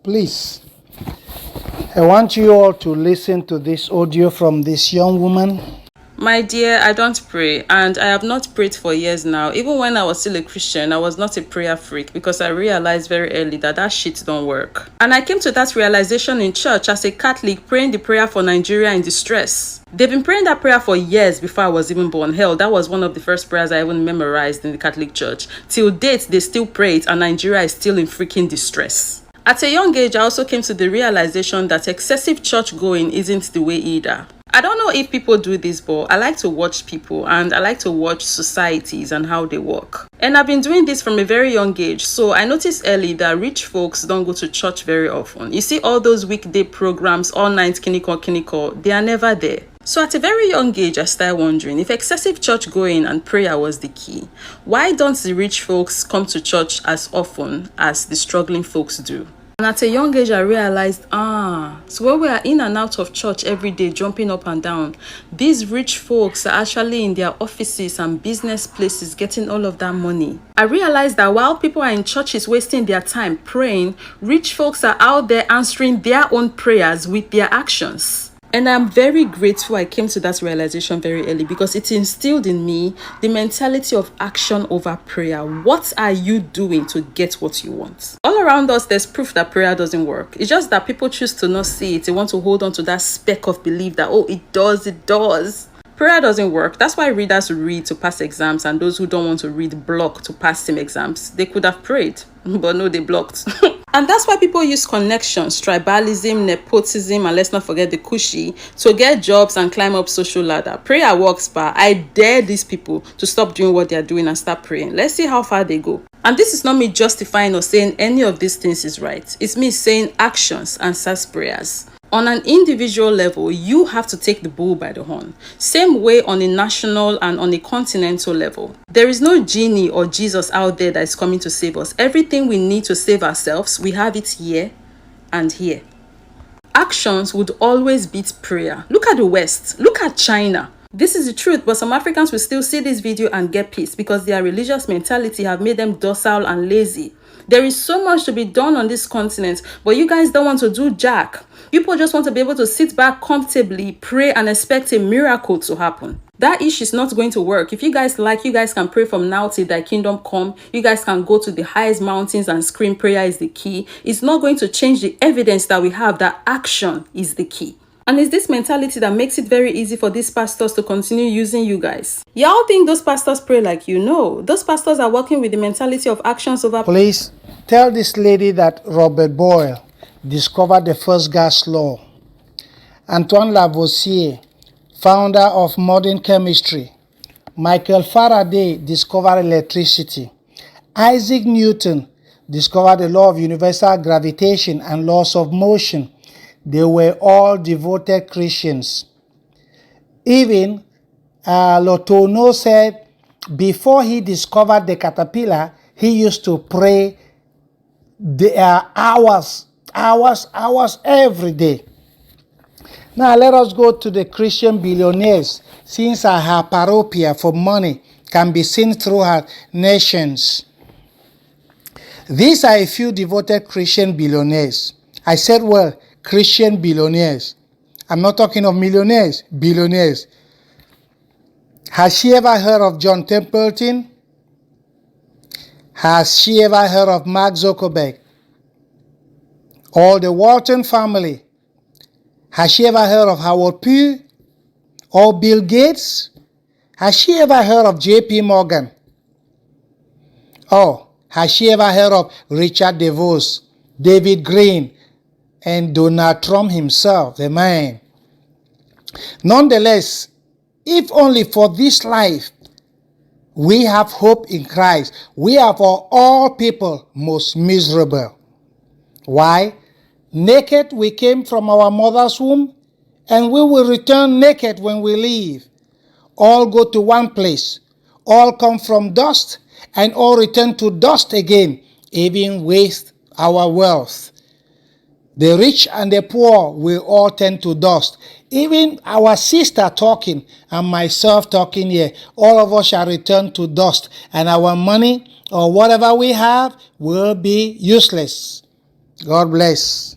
Please, I want you all to listen to this audio from this young woman. My dear, I don't pray, and I have not prayed for years now. Even when I was still a Christian, I was not a prayer freak because I realized very early that shit don't work. And I came to that realization in church as a Catholic, praying the prayer for Nigeria in distress. They've been praying that prayer for years before I was even born. Hell, that was one of the first prayers I even memorized in the Catholic Church. Till date, they still pray it, and Nigeria is still in freaking distress. At a young age, I also came to the realization that excessive church going isn't the way either. I don't know if people do this, but I like to watch people and I like to watch societies and how they work. And I've been doing this from a very young age, so I noticed early that rich folks don't go to church very often. You see all those weekday programs, all night kiniko, they are never there. So at a very young age, I started wondering if excessive church going and prayer was the key. Why don't the rich folks come to church as often as the struggling folks do? And at a young age, I realized, so when we are in and out of church every day, jumping up and down, these rich folks are actually in their offices and business places getting all of that money. I realized that while people are in churches wasting their time praying, rich folks are out there answering their own prayers with their actions. And I'm very grateful I came to that realization very early because it instilled in me the mentality of action over prayer. What are you doing to get what you want? All around us, there's proof that prayer doesn't work. It's just that people choose to not see it. They want to hold on to that speck of belief that, it does. Prayer doesn't work. That's why readers read to pass exams and those who don't want to read block to pass same exams. They could have prayed, but no, they blocked. And that's why people use connections, tribalism, nepotism, and let's not forget the cushy, to get jobs and climb up social ladder. Prayer works, but I dare these people to stop doing what they're doing and start praying. Let's see how far they go. And this is not me justifying or saying any of these things is right. It's me saying actions answers prayers. On an individual level, you have to take the bull by the horn. Same way on a national and on a continental level. There is no genie or Jesus out there that is coming to save us. Everything we need to save ourselves, we have it here and here. Actions would always beat prayer. Look at the West. Look at China. This is the truth, but some Africans will still see this video and get pissed because their religious mentality have made them docile and lazy. There is so much to be done on this continent, but you guys don't want to do jack. People just want to be able to sit back comfortably, pray, and expect a miracle to happen. That issue is not going to work. If you guys like, you guys can pray from now till thy kingdom come. You guys can go to the highest mountains and scream prayer is the key. It's not going to change the evidence that we have that action is the key. And it's this mentality that makes it very easy for these pastors to continue using you guys. Y'all think those pastors pray like you know. Those pastors are working with the mentality of actions over... Please, tell this lady that Robert Boyle discovered the first gas law. Antoine Lavoisier, founder of modern chemistry. Michael Faraday discovered electricity. Isaac Newton discovered the law of universal gravitation and laws of motion. They were all devoted Christians. Even Letourneau said before he discovered the caterpillar, he used to pray hours every day. Now let us go to the Christian billionaires, since her paropia for money can be seen throughout nations. These are a few devoted Christian billionaires. I said, well, Christian billionaires. I'm not talking of millionaires, billionaires. Has she ever heard of John Templeton? Has she ever heard of Mark Zuckerberg? Or the Walton family? Has she ever heard of Howard Pugh? Or Bill Gates? Has she ever heard of J.P. Morgan? Oh, has she ever heard of Richard DeVos, David Green, and Donald Trump himself, the man? Nonetheless, if only for this life we have hope in Christ, we are for all people most miserable. Why? Naked we came from our mother's womb, and we will return naked when we leave. All go to one place, all come from dust, and all return to dust again, even waste our wealth. The rich and the poor will all turn to dust. Even our sister talking and myself talking here, all of us shall return to dust, and our money or whatever we have will be useless. God bless.